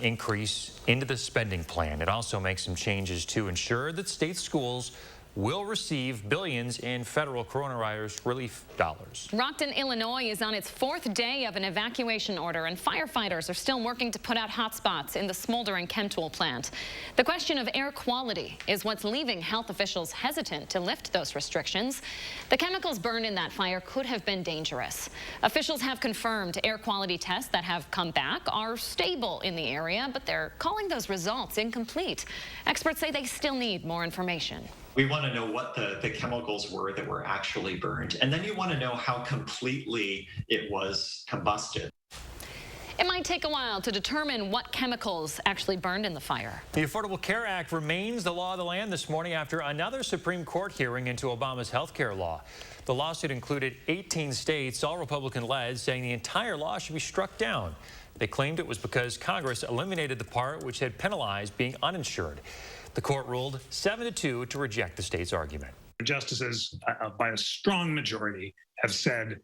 increase into the spending plan. It also makes some changes to ensure that state schools will receive billions in federal coronavirus relief dollars. Rockton, Illinois is on its 4th day of an evacuation order, and firefighters are still working to put out hot spots in the smoldering Chemtool plant. The question of air quality is what's leaving health officials hesitant to lift those restrictions. The chemicals burned in that fire could have been dangerous. Officials have confirmed air quality tests that have come back are stable in the area, but they're calling those results incomplete. Experts say they still need more information. We want to know what the chemicals were that were actually burned. And then you want to know how completely it was combusted. It might take a while to determine what chemicals actually burned in the fire. The Affordable Care Act remains the law of the land this morning after another Supreme Court hearing into Obama's health care law. The lawsuit included 18 states, all Republican-led, saying the entire law should be struck down. They claimed it was because Congress eliminated the part which had penalized being uninsured. The court ruled 7-2 to reject the state's argument. Justices, by a strong majority, have said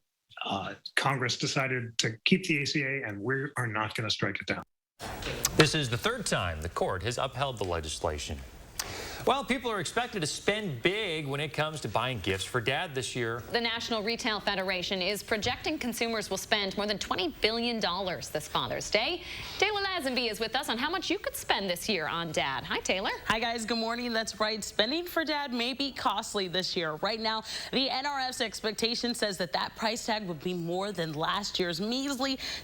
Congress decided to keep the ACA, and we are not going to strike it down. This is the 3rd time the court has upheld the legislation. Well, people are expected to spend big when it comes to buying gifts for Dad this year. The National Retail Federation is projecting consumers will spend more than $20 billion this Father's Day. Taylor Lazenby is with us on how much you could spend this year on Dad. Hi, Taylor. Hi, guys. Good morning. That's right. Spending for Dad may be costly this year. Right now, the NRF's expectation says that price tag would be more than last year's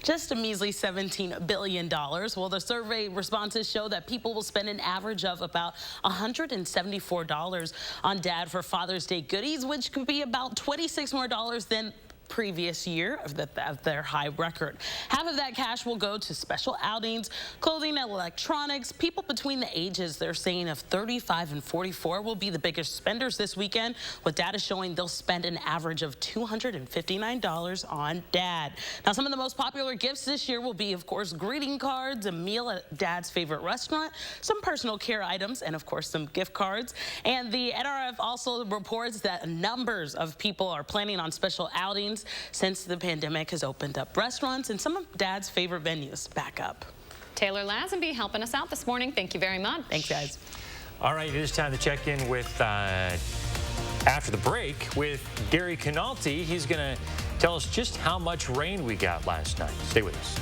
just a measly $17 billion. Well, the survey responses show that people will spend an average of about $174 on Dad for Father's Day goodies, which could be about $26 more than previous year of their high record. Half of that cash will go to special outings, clothing and electronics. People between the ages, they're saying, of 35 and 44 will be the biggest spenders this weekend, with data showing they'll spend an average of $259 on Dad. Now, some of the most popular gifts this year will be, of course, greeting cards, a meal at Dad's favorite restaurant, some personal care items, and of course some gift cards. And the NRF also reports that numbers of people are planning on special outings since the pandemic has opened up restaurants and some of Dad's favorite venues back up. Taylor Lazenby helping us out this morning. Thank you very much. Thanks, guys. All right, it is time to check in with after the break with Gary Canalti. He's going to tell us just how much rain we got last night. Stay with us.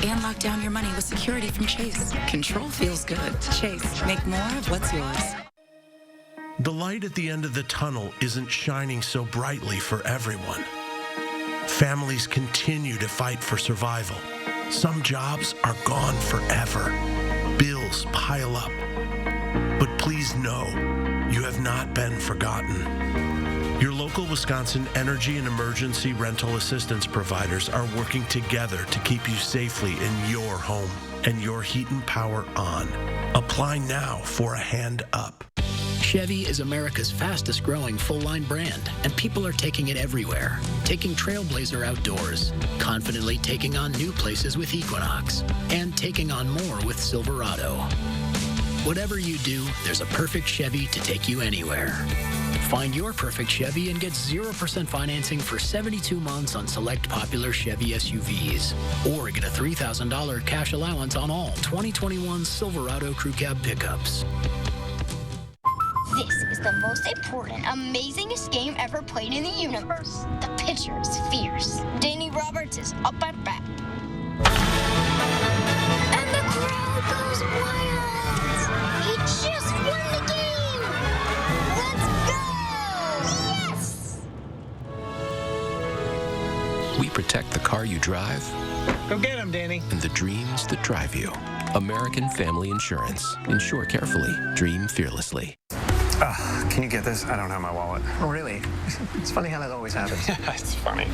And lock down your money with security from Chase. Control feels good. Chase, make more of what's yours. The light at the end of the tunnel isn't shining so brightly for everyone. Families continue to fight for survival. Some jobs are gone forever. Bills pile up. But please know, you have not been forgotten. Your local Wisconsin energy and emergency rental assistance providers are working together to keep you safely in your home and your heat and power on. Apply now for a hand up. Chevy is America's fastest growing full-line brand, and people are taking it everywhere. Taking Trailblazer outdoors, confidently taking on new places with Equinox, and taking on more with Silverado. Whatever you do, there's a perfect Chevy to take you anywhere. Find your perfect Chevy and get 0% financing for 72 months on select popular Chevy SUVs. Or get a $3,000 cash allowance on all 2021 Silverado Crew Cab pickups. This is the most important, amazingest game ever played in the universe. The pitcher is fierce. Danny Roberts is up at bat. And the crowd goes wild. He just won the game. Let's go! Yes! We protect the car you drive. Go get him, Danny. And the dreams that drive you. American Family Insurance. Insure carefully. Dream fearlessly. Can you get this? I don't have my wallet. Oh, really? It's funny how that always happens. It's funny.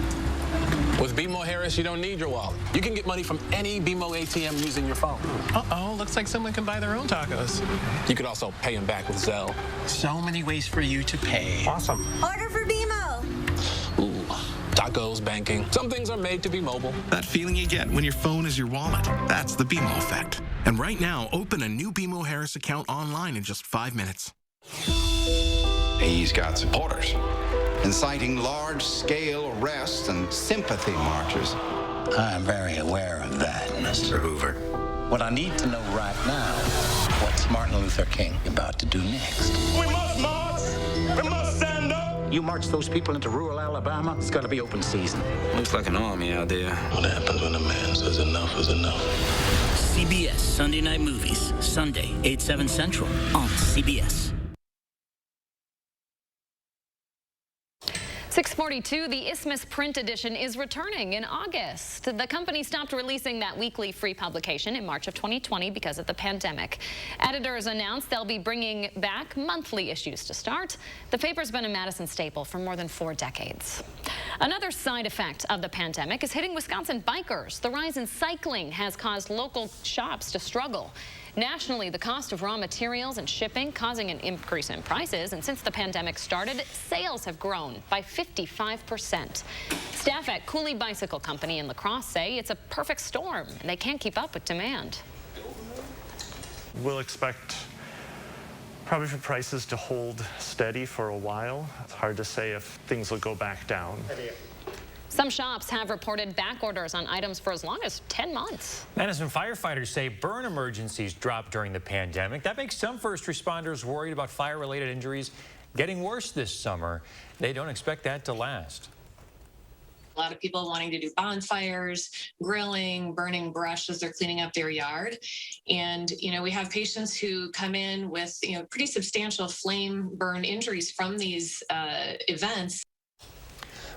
With BMO Harris, you don't need your wallet. You can get money from any BMO ATM using your phone. Uh-oh, looks like someone can buy their own tacos. You could also pay them back with Zelle. So many ways for you to pay. Awesome. Order for BMO. Ooh, tacos, banking. Some things are made to be mobile. That feeling you get when your phone is your wallet. That's the BMO effect. And right now, open a new BMO Harris account online in just 5 minutes. He's got supporters, inciting large-scale arrests and sympathy marches. I'm very aware of that, Mr. Hoover. What I need to know right now, what's Martin Luther King about to do next? We must march! We must stand up! You march those people into rural Alabama, it's got to be open season. Looks like an army out there. What happens when a man says enough is enough? CBS Sunday Night Movies, Sunday, 8/7 Central on CBS. 642, the Isthmus print edition is returning in August. The company stopped releasing that weekly free publication in March of 2020 because of the pandemic. Editors announced they'll be bringing back monthly issues to start. The paper's been a Madison staple for more than 4 decades. Another side effect of the pandemic is hitting Wisconsin bikers. The rise in cycling has caused local shops to struggle. Nationally, the cost of raw materials and shipping causing an increase in prices, and since the pandemic started, sales have grown by 55%. Staff at Cooley Bicycle Company in La Crosse say it's a perfect storm, and they can't keep up with demand. We'll expect probably for prices to hold steady for a while. It's hard to say if things will go back down. Some shops have reported back orders on items for as long as 10 months. Madison firefighters say burn emergencies dropped during the pandemic. That makes some first responders worried about fire-related injuries getting worse this summer. They don't expect that to last. A lot of people wanting to do bonfires, grilling, burning brush as they're cleaning up their yard. And, we have patients who come in with, pretty substantial flame burn injuries from these events.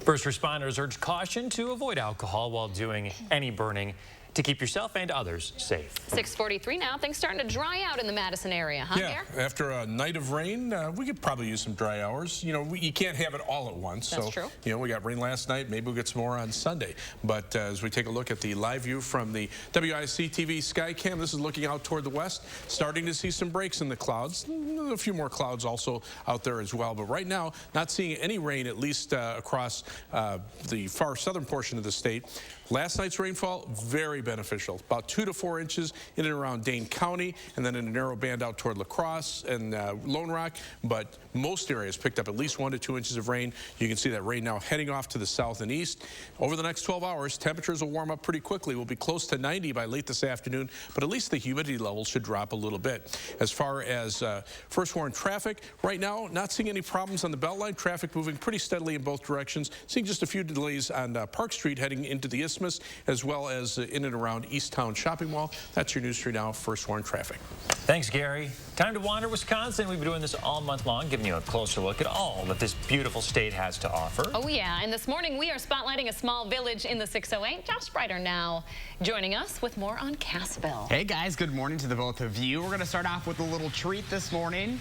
First responders urge caution to avoid alcohol while doing any burning to keep yourself and others safe. 6:43 now. Things starting to dry out in the Madison area, huh, Yeah, Gare? after a night of rain, we could probably use some dry hours. You can't have it all at once. That's true. We got rain last night. Maybe we'll get some more on Sunday. But as we take a look at the live view from the WISC-TV Skycam, this is looking out toward the west, starting to see some breaks in the clouds. A few more clouds also out there as well. But right now, not seeing any rain, at least across the far southern portion of the state. Last night's rainfall, very beneficial. About 2 to 4 inches in and around Dane County, and then in a narrow band out toward La Crosse and Lone Rock. But most areas picked up at least 1 to 2 inches of rain. You can see that rain now heading off to the south and east. Over the next 12 hours, temperatures will warm up pretty quickly. We'll be close to 90 by late this afternoon, but at least the humidity level should drop a little bit. As far as first warn traffic, right now, not seeing any problems on the Beltline. Traffic moving pretty steadily in both directions. Seeing just a few delays on Park Street heading into the Isthmus, as well as in and around East Town Shopping Mall. That's your News 3 Now First Warn traffic. Thanks, Gary. Time to wander Wisconsin. We've been doing this all month long, giving you a closer look at all that this beautiful state has to offer. Oh, yeah. And this morning, we are spotlighting a small village in the 608. Josh Spreiter now joining us with more on Cassville. Hey, guys. Good morning to the both of you. We're going to start off with a little treat this morning.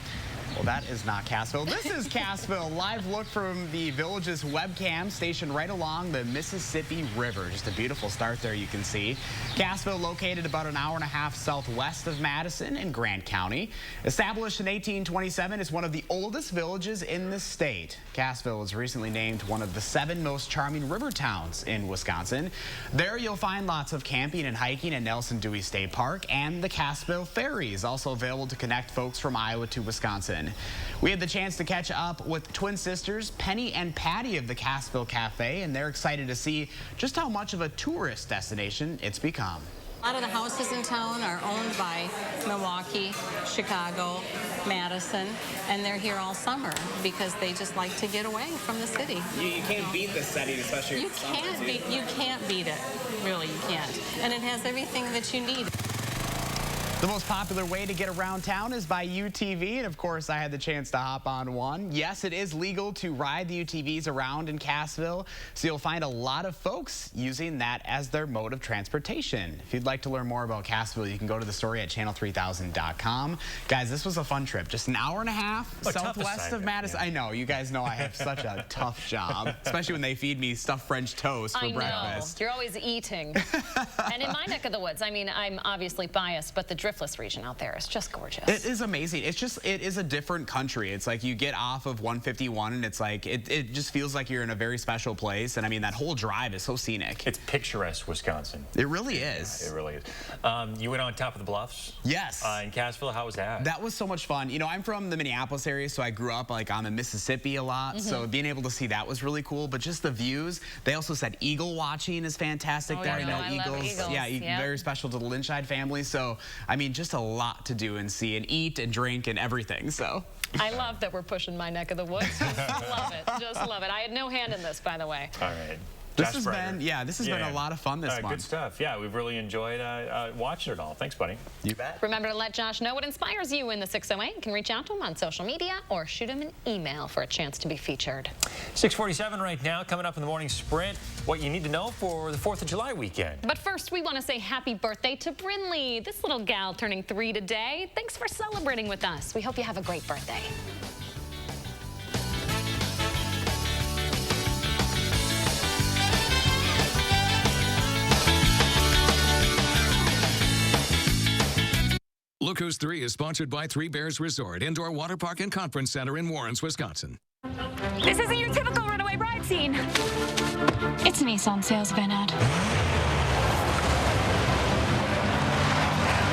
Well, that is not Cassville. This is Cassville. Live look from the village's webcam stationed right along the Mississippi River. Just a beautiful start there, you can see. Cassville, located about an hour and a half southwest of Madison in Grant County. Established in 1827, it's one of the oldest villages in the state. Cassville was recently named one of the 7 most charming river towns in Wisconsin. There you'll find lots of camping and hiking at Nelson Dewey State Park, and the Cassville Ferry is also available to connect folks from Iowa to Wisconsin. We had the chance to catch up with twin sisters Penny and Patty of the Cassville Cafe, and they're excited to see just how much of a tourist destination it's become. A lot of the houses in town are owned by Milwaukee, Chicago, Madison, and they're here all summer because they just like to get away from the city. You can't beat this setting, especially you can't beat it. Really, you can't. And it has everything that you need. The most popular way to get around town is by UTV, and of course I had the chance to hop on one. Yes, it is legal to ride the UTVs around in Cassville, so you'll find a lot of folks using that as their mode of transportation. If you'd like to learn more about Cassville, you can go to the story at channel3000.com. Guys, this was a fun trip. Just an hour and a half southwest of Madison. Yeah. I know, you guys know I have such a tough job, especially when they feed me stuffed French toast for breakfast. You're always eating. And in my neck of the woods, I mean, I'm obviously biased, but the driftless region out there is just gorgeous. It is amazing. It is a different country. It's like you get off of 151 and it's like, it just feels like you're in a very special place. And I mean, that whole drive is so scenic. It's picturesque, Wisconsin. It really is. Yeah, it really is. You went on top of the bluffs? Yes. In Cassville, how was that? That was so much fun. You know, I'm from the Minneapolis area, so I grew up like on the Mississippi a lot. So being able to see that was really cool. But just the views. They also said eagle watching is fantastic there. You know, I love eagles. Yeah, very special to the Lynchide family. So, I mean, just a lot to do and see and eat and drink and everything. So I love that we're pushing my neck of the woods. Love it. Just love it. I had no hand in this, by the way. All right. This has been a lot of fun this month. Good stuff. Yeah, we've really enjoyed watching it all. Thanks, buddy. You bet. Remember to let Josh know what inspires you in the 608. You can reach out to him on social media or shoot him an email for a chance to be featured. 6:47 right now. Coming up in the morning sprint, what you need to know for the 4th of July weekend. But first, we want to say happy birthday to Brinley, this little gal turning 3 today. Thanks for celebrating with us. We hope you have a great birthday. Look Who's 3 is sponsored by Three Bears Resort, Indoor Water Park and Conference Center in Warrens, Wisconsin. This isn't your typical runaway bride scene. It's a Nissan sales event ad.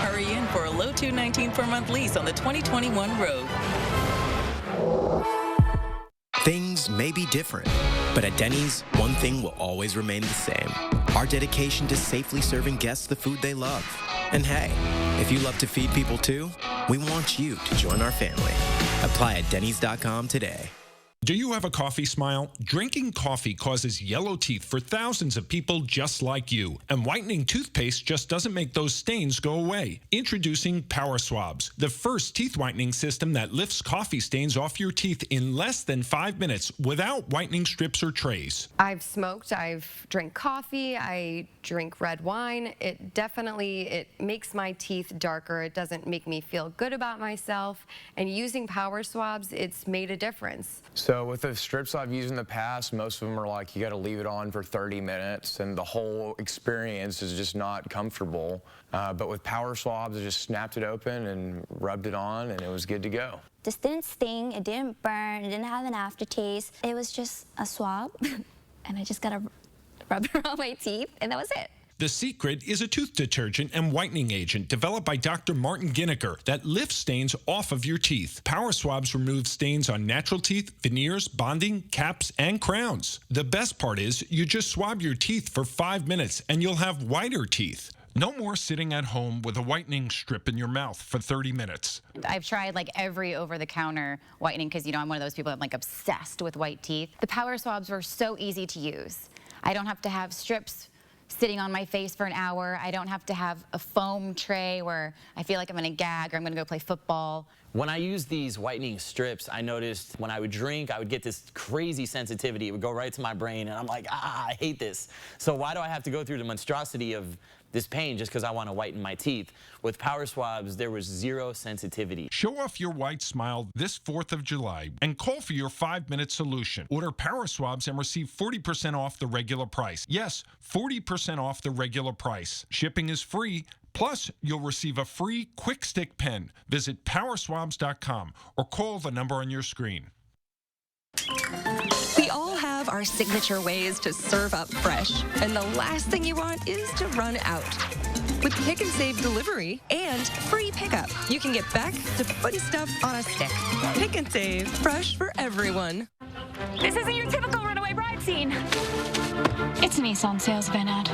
Hurry in for a low $219 per month lease on the 2021 Rogue. Things may be different, but at Denny's, one thing will always remain the same. Our dedication to safely serving guests the food they love. And hey, if you love to feed people too, we want you to join our family. Apply at Dennys.com today. Do you have a coffee smile? Drinking coffee causes yellow teeth for thousands of people just like you. And whitening toothpaste just doesn't make those stains go away. Introducing Power Swabs, the first teeth whitening system that lifts coffee stains off your teeth in less than 5 minutes without whitening strips or trays. I've smoked, I've drank coffee, I drink red wine. It makes my teeth darker. It doesn't make me feel good about myself. And using Power Swabs, it's made a difference. So with the strips I've used in the past, most of them are like you got to leave it on for 30 minutes and the whole experience is just not comfortable. But with Power Swabs, I just snapped it open and rubbed it on and it was good to go. This didn't sting, it didn't burn, it didn't have an aftertaste. It was just a swab and I just got to rub it on my teeth and that was it. The Secret is a tooth detergent and whitening agent developed by Dr. Martin Ginniker that lifts stains off of your teeth. Power Swabs remove stains on natural teeth, veneers, bonding, caps, and crowns. The best part is you just swab your teeth for 5 minutes and you'll have whiter teeth. No more sitting at home with a whitening strip in your mouth for 30 minutes. I've tried like every over-the-counter whitening because, you know, I'm one of those people I'm like obsessed with white teeth. The Power Swabs were so easy to use. I don't have to have strips sitting on my face for an hour. I don't have to have a foam tray where I feel like I'm gonna gag or I'm gonna go play football. When I use these whitening strips, I noticed when I would drink, I would get this crazy sensitivity. It would go right to my brain, and I'm like, I hate this. So why do I have to go through the monstrosity of this pain just because I want to whiten my teeth? With Power Swabs, there was zero sensitivity. Show off your white smile this 4th of July and call for your 5-minute solution. Order Power Swabs and receive 40% off the regular price. Yes, 40% off the regular price. Shipping is free. Plus, you'll receive a free Quick Stick pen. Visit powerswabs.com or call the number on your screen. We all have our signature ways to serve up fresh, and the last thing you want is to run out. With Pick and Save delivery and free pickup, you can get back to putting stuff on a stick. Pick and Save, fresh for everyone. This isn't your typical runaway bride scene. It's a Nissan sales event ad.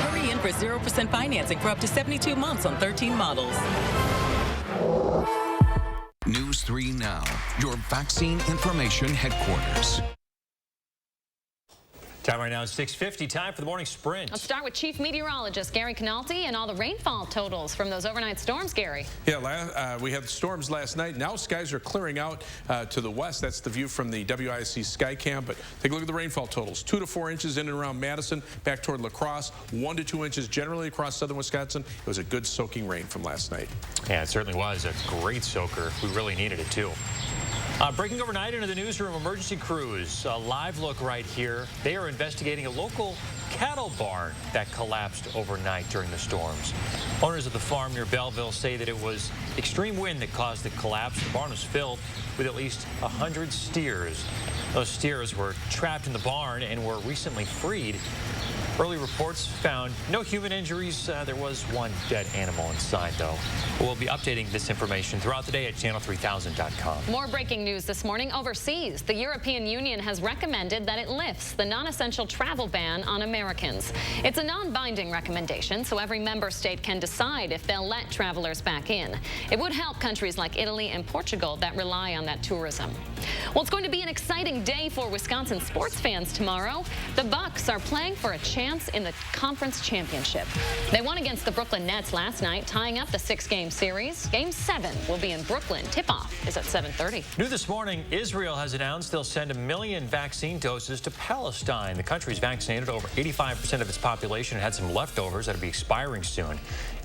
Hurry in for 0% financing for up to 72 months on 13 models. News 3 Now, your vaccine information headquarters. Time right now is 6:50. Time for the morning sprint. Let's start with Chief Meteorologist Gary Canalti and all the rainfall totals from those overnight storms, Gary. Yeah, we had storms last night. Now skies are clearing out to the west. That's the view from the WISC Skycam. But take a look at the rainfall totals. 2 to 4 inches in and around Madison, back toward La Crosse. 1 to 2 inches generally across southern Wisconsin. It was a good soaking rain from last night. Yeah, it certainly was a great soaker. We really needed it too. Breaking overnight into the newsroom, emergency crews. A live look right here. They are investigating a local cattle barn that collapsed overnight during the storms. Owners of the farm near Belleville say that it was extreme wind that caused the collapse. The barn was filled with at least 100 steers. Those steers were trapped in the barn and were recently freed. Early reports found no human injuries. There was one dead animal inside, though. We'll be updating this information throughout the day at channel3000.com. More breaking news this morning. Overseas, the European Union has recommended that it lifts the non-essential travel ban on Americans. It's a non-binding recommendation, so every member state can decide if they'll let travelers back in. It would help countries like Italy and Portugal that rely on that tourism. Well, it's going to be an exciting day for Wisconsin sports fans tomorrow. The Bucks are playing for a chance in the conference championship. They won against the Brooklyn Nets last night, tying up the 6-game series. Game 7 will be in Brooklyn. Tip-off is at 7:30. New this morning, Israel has announced they'll send 1 million vaccine doses to Palestine. The country's vaccinated over 85% of its population and had some leftovers that'll be expiring soon.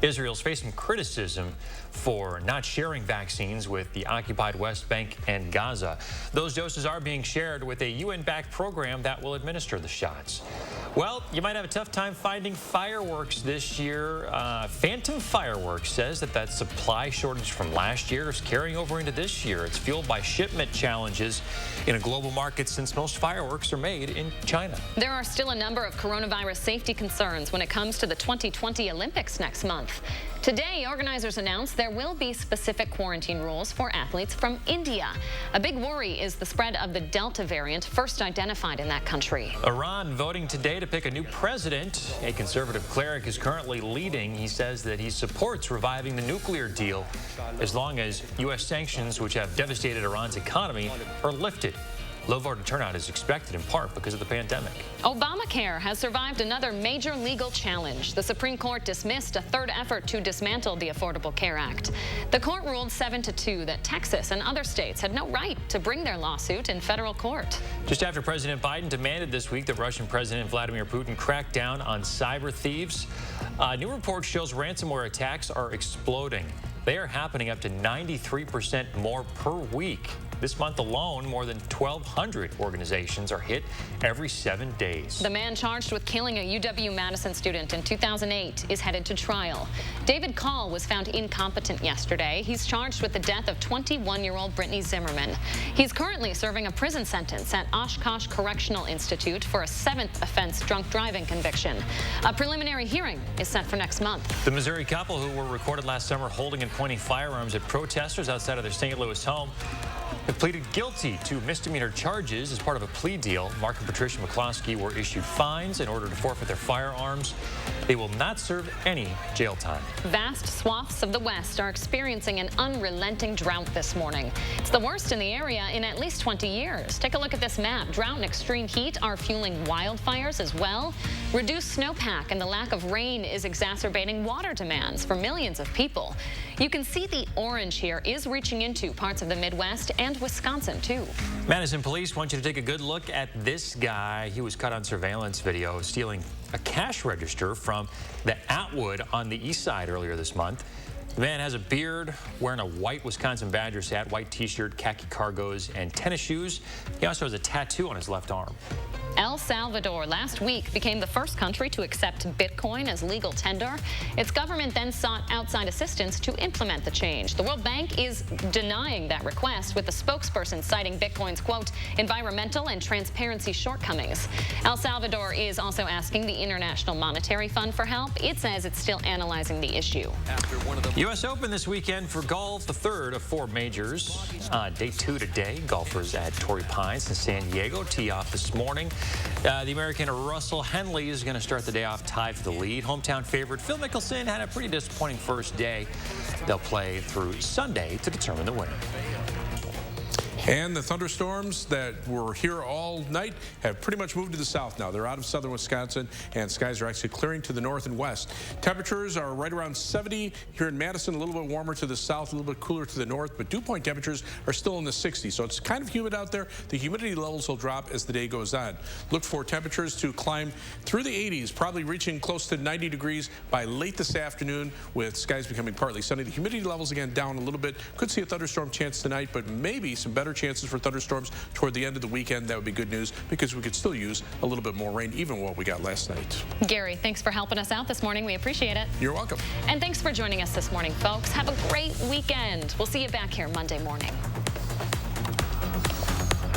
Israel's facing criticism for not sharing vaccines with the occupied West Bank and Gaza. Those doses are being shared with a UN-backed program that will administer the shots. Well, you might have a tough time finding fireworks this year. Phantom Fireworks says that supply shortage from last year is carrying over into this year. It's fueled by shipment challenges in a global market since most fireworks are made in China. There are still a number of coronavirus safety concerns when it comes to the 2020 Olympics next month. Today, organizers announced there will be specific quarantine rules for athletes from India. A big worry is the spread of the Delta variant, first identified in that country. Iran voting today to pick a new president. A conservative cleric is currently leading. He says that he supports reviving the nuclear deal as long as U.S. sanctions, which have devastated Iran's economy, are lifted. Low voter turnout is expected in part because of the pandemic. Obamacare has survived another major legal challenge. The Supreme Court dismissed a third effort to dismantle the Affordable Care Act. The court ruled 7-2 that Texas and other states had no right to bring their lawsuit in federal court. Just after President Biden demanded this week that Russian President Vladimir Putin crack down on cyber thieves, a new report shows ransomware attacks are exploding. They are happening up to 93% more per week. This month alone, more than 1,200 organizations are hit every 7 days. The man charged with killing a UW-Madison student in 2008 is headed to trial. David Call was found incompetent yesterday. He's charged with the death of 21-year-old Brittany Zimmerman. He's currently serving a prison sentence at Oshkosh Correctional Institute for a 7th offense drunk driving conviction. A preliminary hearing is set for next month. The Missouri couple who were recorded last summer holding and pointing firearms at protesters outside of their St. Louis home have pleaded guilty to misdemeanor charges as part of a plea deal. Mark and Patricia McCloskey were issued fines in order to forfeit their firearms. They will not serve any jail time. Vast swaths of the West are experiencing an unrelenting drought this morning. It's the worst in the area in at least 20 years. Take a look at this map. Drought and extreme heat are fueling wildfires as well. Reduced snowpack and the lack of rain is exacerbating water demands for millions of people. You can see the orange here is reaching into parts of the Midwest and Wisconsin, too. Madison police want you to take a good look at this guy. He was caught on surveillance video stealing a cash register from the Atwood on the east side earlier this month. The man has a beard, wearing a white Wisconsin Badgers hat, white t-shirt, khaki cargos, and tennis shoes. He also has a tattoo on his left arm. El Salvador last week became the first country to accept Bitcoin as legal tender. Its government then sought outside assistance to implement the change. The World Bank is denying that request, with the spokesperson citing Bitcoin's, quote, environmental and transparency shortcomings. El Salvador is also asking the International Monetary Fund for help. It says it's still analyzing the issue. U.S. Open this weekend for golf, the third of 4 majors. Day 2 today. Golfers at Torrey Pines in San Diego tee off this morning. The American Russell Henley is going to start the day off tied for the lead. Hometown favorite Phil Mickelson had a pretty disappointing first day. They'll play through Sunday to determine the winner. And the thunderstorms that were here all night have pretty much moved to the south now. They're out of southern Wisconsin, and skies are actually clearing to the north and west. Temperatures are right around 70 here in Madison, a little bit warmer to the south, a little bit cooler to the north, but dew point temperatures are still in the 60s, so it's kind of humid out there. The humidity levels will drop as the day goes on. Look for temperatures to climb through the 80s, probably reaching close to 90 degrees by late this afternoon, with skies becoming partly sunny. The humidity levels again down a little bit. Could see a thunderstorm chance tonight, but maybe some better chances for thunderstorms toward the end of the weekend. That would be good news because we could still use a little bit more rain, even what we got last night. Gary, thanks for helping us out this morning. We appreciate it. You're welcome. And thanks for joining us this morning, folks. Have a great weekend. We'll see you back here Monday morning.